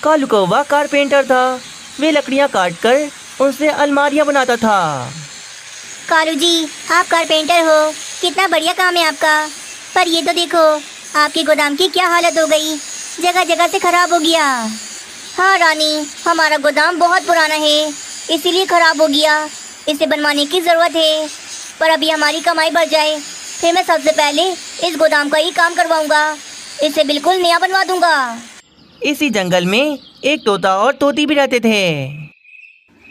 कालू कौवा कारपेंटर था। वे लकड़ियाँ काट कर उनसे अलमारियाँ बनाता था। कालू जी, आप कारपेंटर हो, कितना बढ़िया काम है आपका। पर ये तो देखो, आपके गोदाम की क्या हालत हो गई, जगह जगह से खराब हो गया। हाँ रानी, हमारा गोदाम बहुत पुराना है, इसीलिए खराब हो गया। इसे बनवाने की ज़रूरत है, पर अभी हमारी कमाई बढ़ जाए फिर मैं सबसे पहले इस गोदाम का ही काम करवाऊंगा। इसे बिल्कुल नया बनवा दूंगा। इसी जंगल में एक तोता और तोती भी रहते थे।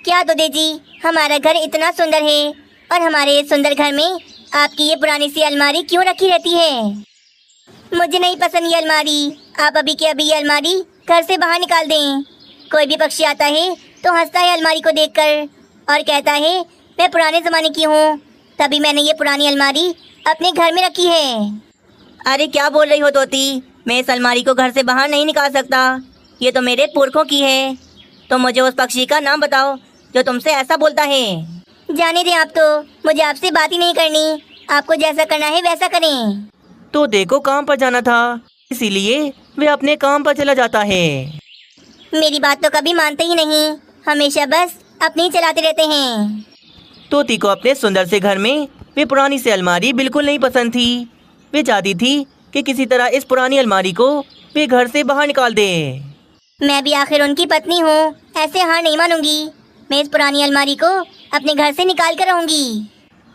क्या तोते जी, हमारा घर इतना सुंदर है और हमारे इस सुंदर घर में आपकी ये पुरानी सी अलमारी क्यों रखी रहती है? मुझे नहीं पसंद ये अलमारी। आप अभी के अभी ये अलमारी घर से बाहर निकाल दें। कोई भी पक्षी आता है तो हंसता है अलमारी को देखकर और कहता है मैं पुराने ज़माने की हूँ, तभी मैंने ये पुरानी अलमारी अपने घर में रखी है। अरे क्या बोल रही हो तोती, मैं इस अलमारी को घर से बाहर नहीं निकाल सकता। ये तो मेरे पुरखों की है। तो मुझे उस पक्षी का नाम बताओ जो तुमसे ऐसा बोलता है। जाने दें आप, तो मुझे आपसे बात ही नहीं करनी। आपको जैसा करना है वैसा करें। तोते को काम पर जाना था, इसीलिए वे अपने काम पर चला जाता है। मेरी बात तो कभी मानते ही नहीं, हमेशा बस अपनी ही चलाते रहते हैं। तोती को अपने सुंदर से घर में वे पुरानी सी अलमारी बिल्कुल नहीं पसंद थी। वे चाहती थी कि किसी तरह इस पुरानी अलमारी को वे घर से बाहर निकाल दे। मैं भी आखिर उनकी पत्नी हूँ, ऐसे हार नहीं मानूंगी। मैं इस पुरानी अलमारी को अपने घर से निकाल कर रहूंगी।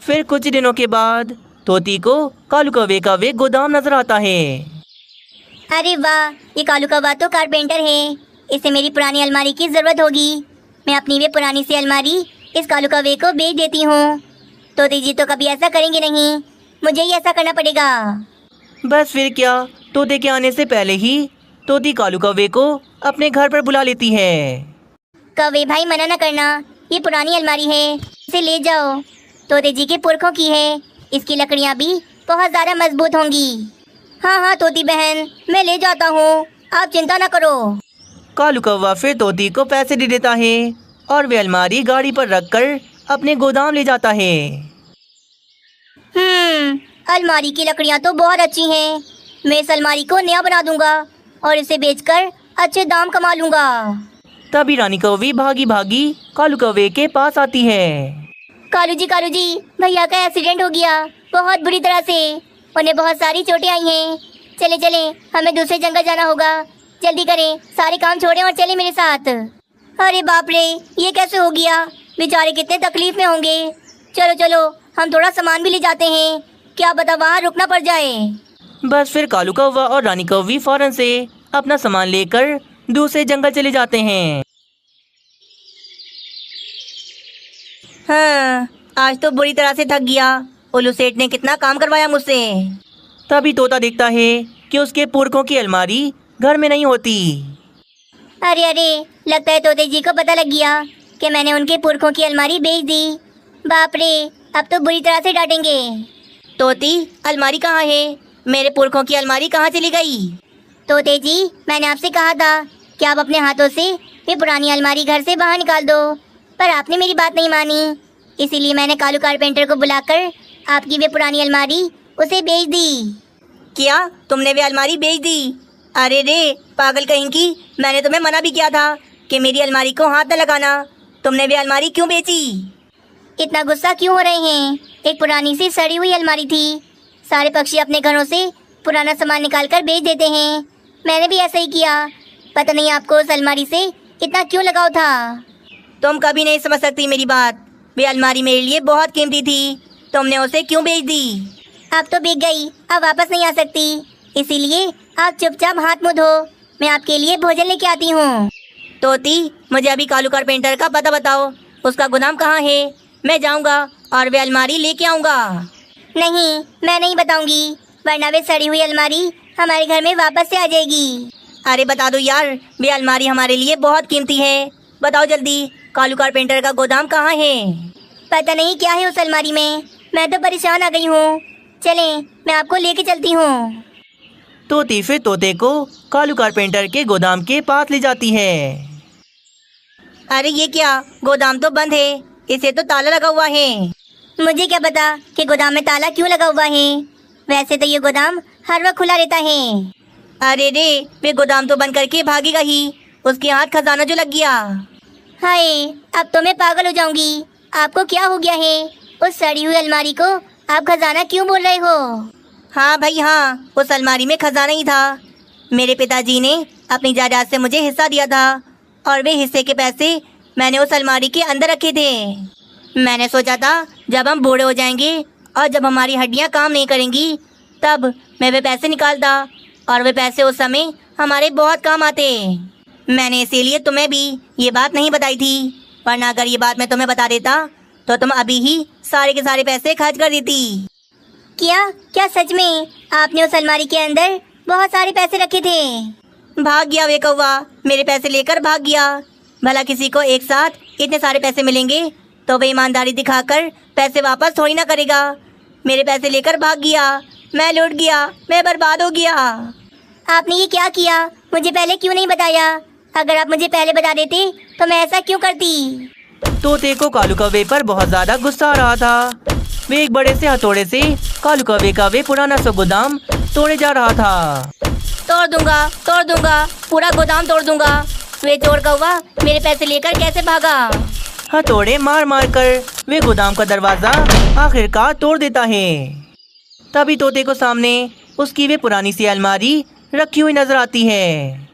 फिर कुछ दिनों के बाद तोती को कालू कौवे का वे गोदाम नजर आता है। अरे वाह, ये कालू कौवा तो कारपेंटर है, इसे मेरी पुरानी अलमारी की ज़रूरत होगी। मैं अपनी वे पुरानी सी अलमारी इस कालू कौवे को बेच देती हूँ। तोते जी तो कभी ऐसा करेंगे नहीं, मुझे ही ऐसा करना पड़ेगा। बस फिर क्या, तोते के आने से पहले ही तोती कालू कौवे को अपने घर पर बुला लेती है। कौवे भाई, मना न करना, ये पुरानी अलमारी है, इसे ले जाओ। तोते जी के पुरखों की है, इसकी लकड़ियाँ भी बहुत ज़्यादा मजबूत होंगी। हाँ हाँ तोती बहन, मैं ले जाता हूँ, आप चिंता न करो। कालू कौवा फिर तोती को पैसे दे देता है और वे अलमारी गाड़ी पर रखकर अपने गोदाम ले जाता है। अलमारी की लकड़ियाँ तो बहुत अच्छी हैं। मैं इस अलमारी को नया बना दूंगा और इसे बेचकर अच्छे दाम कमा लूंगा। तभी रानी कौवी भागी भागी कालू कौवे के पास आती है। कालू जी, भैया का एक्सीडेंट हो गया, बहुत बुरी तरह से। उन्हें बहुत सारी चोटें आई हैं। चले चले, हमें दूसरे जंगल जाना होगा। जल्दी करें, सारे काम छोड़ें और चले मेरे साथ। अरे बाप रे, ये कैसे हो गया? बेचारे कितने तकलीफ में होंगे। चलो चलो, हम थोड़ा सामान भी ले जाते हैं, क्या पता वहाँ रुकना पड़ जाए। बस फिर कालू कौवा और रानी कौवी फौरन से अपना सामान लेकर दूसरे जंगल चले जाते हैं। हाँ, आज तो बुरी तरह से थक गया। उल्लू सेठ ने कितना काम करवाया मुझसे। तभी तोता देखता है कि उसके पुरखों की अलमारी घर में नहीं होती। अरे अरे, लगता है तोते जी को पता लग गया कि मैंने उनके पुरखों की अलमारी बेच दी। बाप रे, अब तो बुरी तरह से डांटेंगे। तोती, अलमारी कहाँ है? मेरे पुरखों की अलमारी कहाँ चली गई? तोते जी, मैंने आपसे कहा था कि आप अपने हाथों से ये पुरानी अलमारी घर से बाहर निकाल दो, पर आपने मेरी बात नहीं मानी। इसीलिए मैंने कालू कारपेंटर को बुलाकर आपकी वे पुरानी अलमारी उसे बेच दी। क्या तुमने वे अलमारी बेच दी? अरे रे पागल कहीं की, मैंने तुम्हें मना भी किया था कि मेरी अलमारी को हाथ न लगाना। तुमने वे अलमारी क्यों बेची? इतना गुस्सा क्यों हो रहे हैं? एक पुरानी सी सड़ी हुई अलमारी थी। सारे पक्षी अपने घरों से पुराना सामान निकाल कर बेच देते हैं, मैंने भी ऐसा ही किया। पता नहीं आपको उस अलमारी से इतना क्यों लगाव था। तुम कभी नहीं समझ सकती मेरी बात। वे अलमारी मेरे लिए बहुत कीमती थी, तुमने उसे क्यों बेच दी? अब तो बिक गई, अब वापस नहीं आ सकती, इसीलिए आप चुपचाप हाथ मुँह धो, मैं आपके लिए भोजन लेके आती हूँ। तोती, मुझे अभी कालू कारपेंटर का पता बताओ, उसका गोदाम कहाँ है? मैं जाऊँगा और वे अलमारी लेके आऊँगा। नहीं, मैं नहीं बताऊंगी, वरना वे सड़ी हुई अलमारी हमारे घर में वापस से आ जाएगी। अरे बता दो यार, वे अलमारी हमारे लिए बहुत कीमती है। बताओ जल्दी, कालू कारपेंटर का गोदाम कहाँ है? पता नहीं क्या है उस अलमारी में, मैं तो परेशान आ गई हूँ। चलें, मैं आपको लेके चलती हूँ। तोती फिर तोते को कालू कारपेंटर के गोदाम के पास ले जाती है। अरे ये क्या, गोदाम तो बंद है, इसे तो ताला लगा हुआ है। मुझे क्या पता कि गोदाम में ताला क्यों लगा हुआ है, वैसे तो ये गोदाम हर वक्त खुला रहता है। अरे रे, वे गोदाम तो बंद करके भागेगा ही। उसके हाथ खजाना जो लग गया। हाय, अब तो मैं पागल हो जाऊंगी। आपको क्या हो गया है? उस सड़ी हुई अलमारी को आप खजाना क्यों बोल रहे हो? हाँ भाई हाँ, उस अलमारी में खजाना ही था। मेरे पिताजी ने अपनी जायदाद से मुझे हिस्सा दिया था और वे हिस्से के पैसे मैंने उस अलमारी के अंदर रखे थे। मैंने सोचा था जब हम बूढ़े हो जाएंगे और जब हमारी हड्डियाँ काम नहीं करेंगी तब मैं वे पैसे निकालता और वे पैसे उस समय हमारे बहुत काम आते। मैंने इसीलिए तुम्हें भी ये बात नहीं बताई थी, वरना अगर ये बात मैं तुम्हें बता देता तो तुम अभी ही सारे के सारे पैसे खर्च कर देती। क्या क्या सच में आपने उस अलमारी के अंदर बहुत सारे पैसे रखे थे? भाग गया वे कौवा, मेरे पैसे लेकर भाग गया। भला किसी को एक साथ इतने सारे पैसे मिलेंगे तो वे ईमानदारी दिखाकर पैसे वापस थोड़ी ना करेगा। मेरे पैसे लेकर भाग गया, मैं लूट गया, मैं बर्बाद हो गया। आपने ये क्या किया? मुझे पहले क्यों नहीं बताया? अगर आप मुझे पहले बता देते तो मैं ऐसा क्यों करती? तोते को कालू कौवे पर बहुत ज्यादा गुस्सा आ रहा था। वे एक बड़े से हथौड़े से कालू कौवे का वे पुराना सा गोदाम तोड़े जा रहा था। तोड़ दूंगा, पूरा गोदाम तोड़ दूंगा। वे चोर कौवा मेरे पैसे लेकर कैसे भागा? हथौड़े मार मार कर वे गोदाम का दरवाजा आखिरकार तोड़ देता है। तभी तोते को सामने उसकी वे पुरानी सी अलमारी रखी हुई नजर आती है।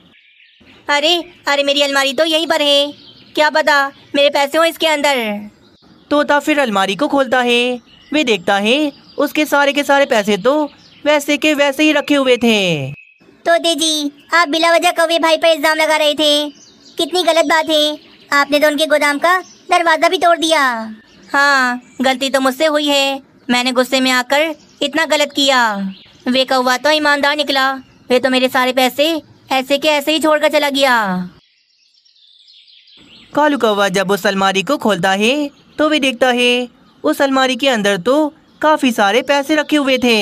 अरे मेरी अलमारी तो यहीं पर है, क्या पता मेरे पैसे हो इसके अंदर। तोता फिर अलमारी को खोलता है। वे देखता है उसके सारे के सारे पैसे तो वैसे के वैसे ही रखे हुए थे। तोते जी, आप बिला वजह कौवे भाई पर इल्जाम लगा रहे थे। कितनी गलत बात है, आपने तो उनके गोदाम का दरवाजा भी तोड़ दिया। हाँ, गलती तो मुझसे हुई है, मैंने गुस्से में आकर इतना गलत किया। वे कौवा तो ईमानदार निकला, वे तो मेरे सारे पैसे ऐसे के ऐसे ही छोड़कर चला गया। कालू कौवा जब उस अलमारी को खोलता है तो वे देखता है उस अलमारी के अंदर तो काफी सारे पैसे रखे हुए थे।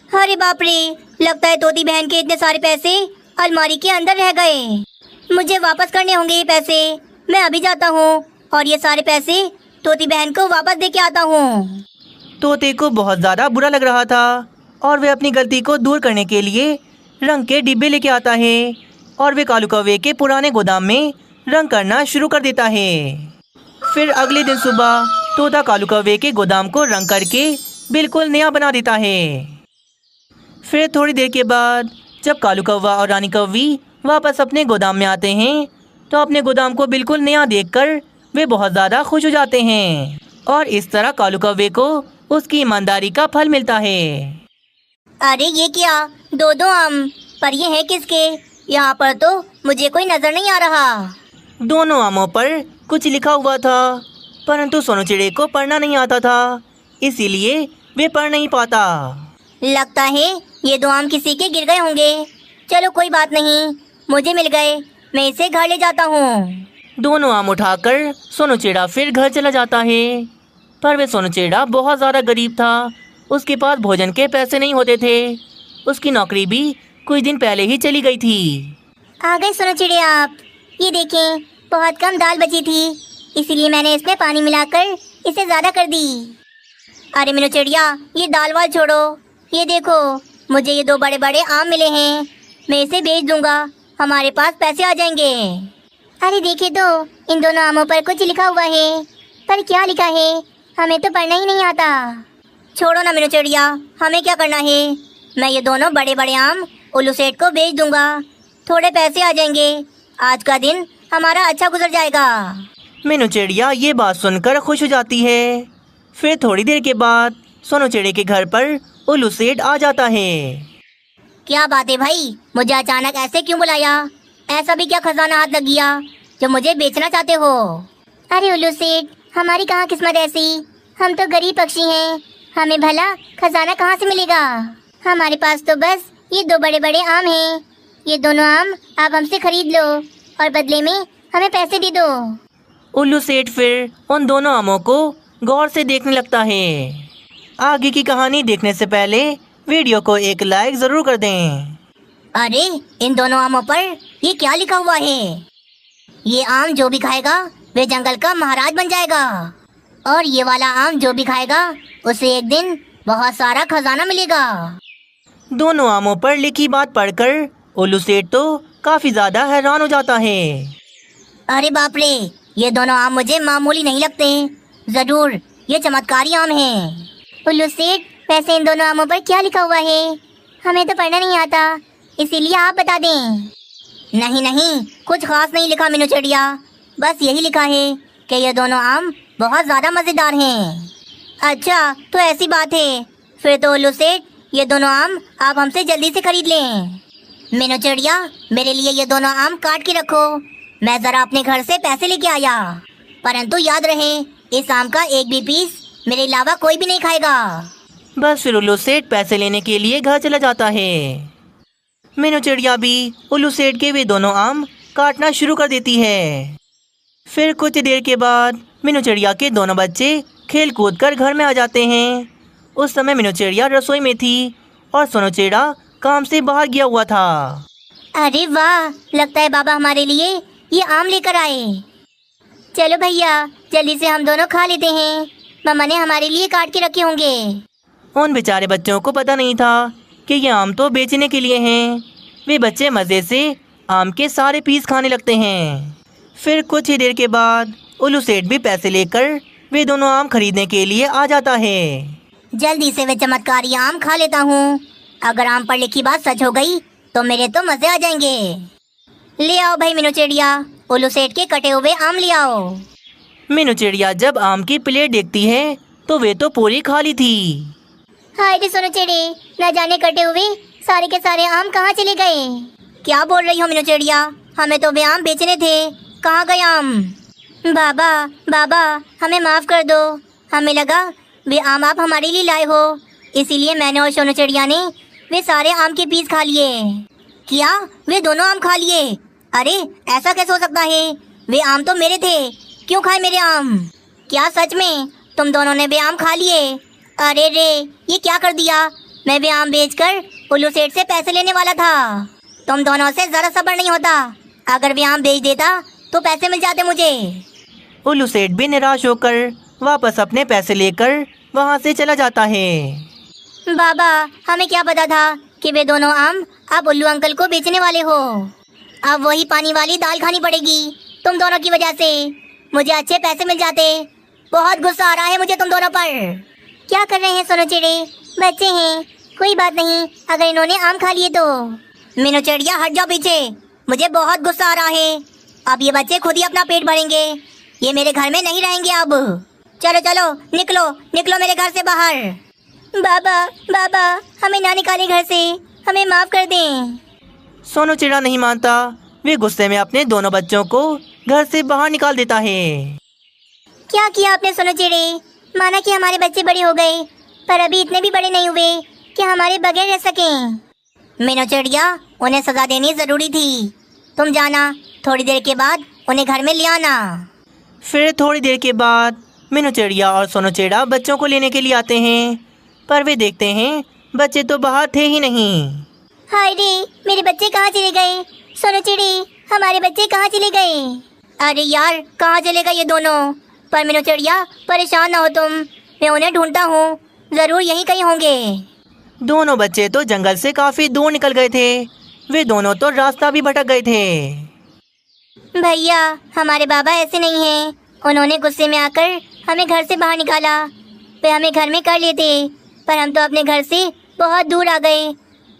अरे बाप रे, लगता है तोती बहन के इतने सारे पैसे अलमारी के अंदर रह गए। मुझे वापस करने होंगे ये पैसे। मैं अभी जाता हूँ और ये सारे पैसे तोती बहन को वापस दे के आता हूँ। तोते को बहुत ज़्यादा बुरा लग रहा था और वे अपनी गलती को दूर करने के लिए रंग के डिब्बे लेके आता है और वे कालू कौवे के पुराने गोदाम में रंग करना शुरू कर देता है। फिर अगले दिन सुबह तोता कालू कौवे के गोदाम को रंग करके बिल्कुल नया बना देता है। फिर थोड़ी देर के बाद जब कालू कौवा और रानी कौवी वापस अपने गोदाम में आते हैं तो अपने गोदाम को बिल्कुल नया देखकर वे बहुत ज़्यादा खुश हो जाते हैं और इस तरह कालू कौवे को उसकी ईमानदारी का फल मिलता है। अरे ये क्या, दो आम, पर ये है किसके? यहाँ पर तो मुझे कोई नजर नहीं आ रहा। दोनों आमों पर कुछ लिखा हुआ था, परंतु सोनू चिड़े को पढ़ना नहीं आता था, इसीलिए वे पढ़ नहीं पाता। लगता है ये दो आम किसी के गिर गए होंगे। चलो कोई बात नहीं, मुझे मिल गए, मैं इसे घर ले जाता हूँ। दोनों आम उठाकर सोनू चिड़ा फिर घर चला जाता है, पर वे सोनू चिड़ा बहुत ज़्यादा गरीब था, उसके पास भोजन के पैसे नहीं होते थे। उसकी नौकरी भी कुछ दिन पहले ही चली गई थी। आ गए सोनू चिड़े आप। ये देखें, बहुत कम दाल बची थी, इसीलिए मैंने इसमें पानी मिलाकर इसे ज़्यादा कर दी। अरे मीनू चिड़िया, ये दाल वाल छोड़ो, ये देखो मुझे ये दो बड़े बड़े आम मिले हैं, मैं इसे बेच दूंगा, हमारे पास पैसे आ जाएंगे। अरे देखे तो, इन दोनों आमों पर कुछ लिखा हुआ है, पर क्या लिखा है हमें तो पढ़ना ही नहीं आता। छोड़ो ना मीनू चिड़िया, हमें क्या करना है, मैं ये दोनों बड़े बड़े आम उल्लू सेठ को बेच दूंगा, थोड़े पैसे आ जाएंगे, आज का दिन हमारा अच्छा गुजर जाएगा। मीनू चिड़िया ये बात सुनकर खुश हो जाती है। फिर थोड़ी देर के बाद सोनू चिड़े के घर पर उल्लू सेठ आ जाता है। क्या बात है भाई, मुझे अचानक ऐसे क्यों बुलाया? ऐसा भी क्या खजाना हाथ लग गया जो मुझे बेचना चाहते हो? अरे उल्लू सेठ, हमारी कहाँ किस्मत ऐसी, हम तो गरीब पक्षी हैं, हमें भला खजाना कहाँ से मिलेगा? हमारे पास तो बस ये दो बड़े बड़े आम हैं, ये दोनों आम आप हमसे खरीद लो और बदले में हमें पैसे दे दो। उल्लू सेठ फिर उन दोनों आमों को गौर से देखने लगता है। आगे की कहानी देखने से पहले वीडियो को एक लाइक ज़रूर कर दें। अरे इन दोनों आमों पर ये क्या लिखा हुआ है? ये आम जो भी खाएगा वे जंगल का महाराज बन जाएगा, और ये वाला आम जो भी खाएगा उसे एक दिन बहुत सारा खजाना मिलेगा। दोनों आमों पर लिखी बात पढ़कर उल्लू सेठ तो काफी ज्यादा हैरान हो जाता है। अरे बाप रे, ये दोनों आम मुझे मामूली नहीं लगते। जरूर ये चमत्कारी आम हैं। उल्लू सेठ, वैसे इन दोनों आमों पर क्या लिखा हुआ है? हमें तो पढ़ना नहीं आता, इसीलिए आप बता दें। नहीं नहीं, कुछ खास नहीं लिखा मीनू चिड़िया, बस यही लिखा है कि ये दोनों आम बहुत ज्यादा मजेदार हैं। अच्छा, तो ऐसी बात है, फिर तो उल्लू सेठ ये दोनों आम आप हमसे जल्दी से खरीद लें। मीनू चिड़िया, मेरे लिए ये दोनों आम काट के रखो, मैं जरा अपने घर से पैसे लेके आया। परंतु याद रहे, इस आम का एक भी पीस मेरे अलावा कोई भी नहीं खाएगा। बस फिर उल्लू सेठ पैसे लेने के लिए घर चला जाता है। मीनू चिड़िया भी उल्लू सेठ के वे दोनों आम काटना शुरू कर देती है। फिर कुछ देर के बाद मीनू चिड़िया के दोनों बच्चे खेल कूद कर घर में आ जाते हैं। उस समय मीनू चिड़िया रसोई में थी और सोनू चिड़ा काम से बाहर गया हुआ था। अरे वाह, लगता है बाबा हमारे लिए ये आम लेकर आए। चलो भैया, जल्दी से हम दोनों खा लेते हैं, मम्मा ने हमारे लिए काट के रखे होंगे। उन बेचारे बच्चों को पता नहीं था कि ये आम तो बेचने के लिए हैं। वे बच्चे मज़े से आम के सारे पीस खाने लगते हैं। फिर कुछ ही देर के बाद उल्लू सेठ भी पैसे लेकर वे दोनों आम खरीदने के लिए आ जाता है। जल्दी से वे चमत्कारी आम खा लेता हूँ। अगर आम पर लिखी बात सच हो गई तो मेरे तो मजे आ जाएंगे। ले आओ भाई मीनू चिड़िया, उल्लू सेठ के कटे हुए आम ले आओ। मीनू चिड़िया जब आम की प्लेट देखती है तो वे तो पूरी खाली थी। हाय रे सोनू चिड़े, न जाने कटे हुए सारे के सारे आम कहाँ चले गए? क्या बोल रही हो मीनू चिड़िया? हमें तो वे आम बेचने थे, कहाँ गए आम? बाबा बाबा, हमें माफ कर दो, हमें लगा वे आम आप हमारे लिए लाए हो, इसीलिए मैंने और सोनू चिड़िया ने वे सारे आम के पीस खा लिए। क्या वे दोनों आम खा लिए? अरे ऐसा कैसे हो सकता है? वे आम तो मेरे थे, क्यों खाए मेरे आम? क्या सच में तुम दोनों ने वे आम खा लिए? अरे रे, ये क्या कर दिया? मैं वे आम बेचकर उल्लू सेठ से पैसे लेने वाला था। तुम दोनों से जरा सब्र नहीं होता, अगर वे आम बेच देता तो पैसे मिल जाते मुझे। उल्लू सेठ भी निराश होकर वापस अपने पैसे लेकर वहाँ से चला जाता है। बाबा, हमें क्या पता था कि वे दोनों आम आप उल्लू अंकल को बेचने वाले हो। अब वही पानी वाली दाल खानी पड़ेगी तुम दोनों की वजह से। मुझे अच्छे पैसे मिल जाते। बहुत गुस्सा आ रहा है मुझे तुम दोनों पर। क्या कर रहे हैं सोनू चिड़े? बच्चे हैं, कोई बात नहीं, अगर इन्होंने आम खा लिए तो। मीनू चिड़िया हट जाओ पीछे, मुझे बहुत गुस्सा आ रहा है। अब ये बच्चे खुद ही अपना पेट भरेंगे, ये मेरे घर में नहीं रहेंगे अब। चलो चलो, निकलो निकलो मेरे घर से बाहर। बाबा बाबा, हमें ना निकाले घर से, हमें माफ कर दें। सोनू चिड़ा नहीं मानता। वे गुस्से में अपने दोनों बच्चों को घर से बाहर निकाल देता है। क्या किया आपने सोनू चिड़े? माना कि हमारे बच्चे बड़े हो गए, पर अभी इतने भी बड़े नहीं हुए कि हमारे बगैर रह सकें। मीनू चिड़िया, उन्हें सजा देनी जरूरी थी। तुम जाना, थोड़ी देर के बाद उन्हें घर में ले आना। फिर थोड़ी देर के बाद मीनू चिड़िया और सोनू चिड़ा बच्चों को लेने के लिए आते हैं, पर वे देखते हैं बच्चे तो बाहर थे ही नहीं। हाय रे, मेरे बच्चे कहाँ चले गए? सोनू चिड़े, हमारे बच्चे कहाँ चले गए? अरे यार, कहाँ चले गए ये दोनों? पर मीनू चिड़िया, परेशान ना हो तुम, मैं उन्हें ढूंढता हूँ, जरूर यहीं कहीं होंगे। दोनों बच्चे तो जंगल से काफी दूर निकल गए थे। वे दोनों तो रास्ता भी भटक गए थे। भैया, हमारे बाबा ऐसे नहीं हैं, उन्होंने गुस्से में आकर हमें घर से बाहर निकाला। वे हमें घर में कर लेते, पर हम तो अपने घर से बहुत दूर आ गए।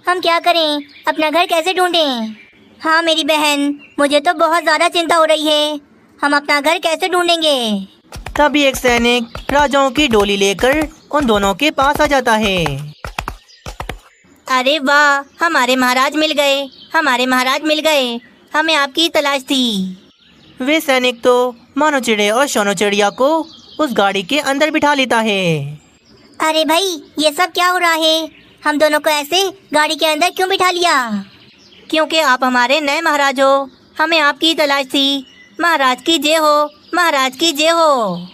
हम क्या करें, अपना घर कैसे ढूंढें? हाँ मेरी बहन, मुझे तो बहुत ज़्यादा चिंता हो रही है, हम अपना घर कैसे ढूंढेंगे? तभी एक सैनिक राजाओं की डोली लेकर उन दोनों के पास आ जाता है। अरे वाह, हमारे महाराज मिल गए, हमारे महाराज मिल गए, हमें आपकी तलाश थी। वे सैनिक तो मीनू चिड़े और सोनू चिड़िया को उस गाड़ी के अंदर बिठा लेता है। अरे भाई, ये सब क्या हो रहा है? हम दोनों को ऐसे गाड़ी के अंदर क्यों बिठा लिया? क्योंकि आप हमारे नए महाराज हो, हमें आपकी तलाश थी। महाराज की जय हो, महाराज की जय हो।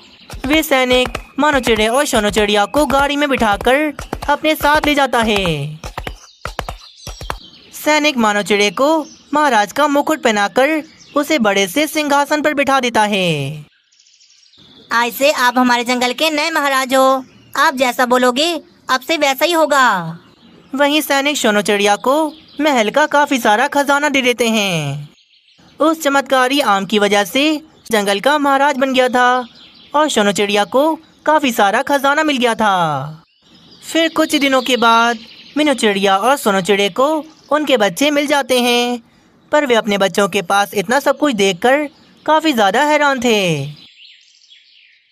वे सैनिक मीनू चिड़े और सोनू चिड़िया को गाड़ी में बिठाकर अपने साथ ले जाता है। सैनिक मीनू चिड़े को महाराज का मुकुट पहनाकर उसे बड़े से सिंहासन पर बिठा देता है। आज से आप हमारे जंगल के नए महाराज हो, आप जैसा बोलोगे अब से वैसा ही होगा। वहीं सैनिक सोनू चिड़िया को महल का काफी सारा खजाना दे देते हैं। उस चमत्कारी आम की वजह से जंगल का महाराज बन गया था और सोनू चिड़िया को काफी सारा खजाना मिल गया था। फिर कुछ दिनों के बाद मीनू चिड़िया और सोनू चिड़े को उनके बच्चे मिल जाते हैं, पर वे अपने बच्चों के पास इतना सब कुछ देखकर काफी ज्यादा हैरान थे।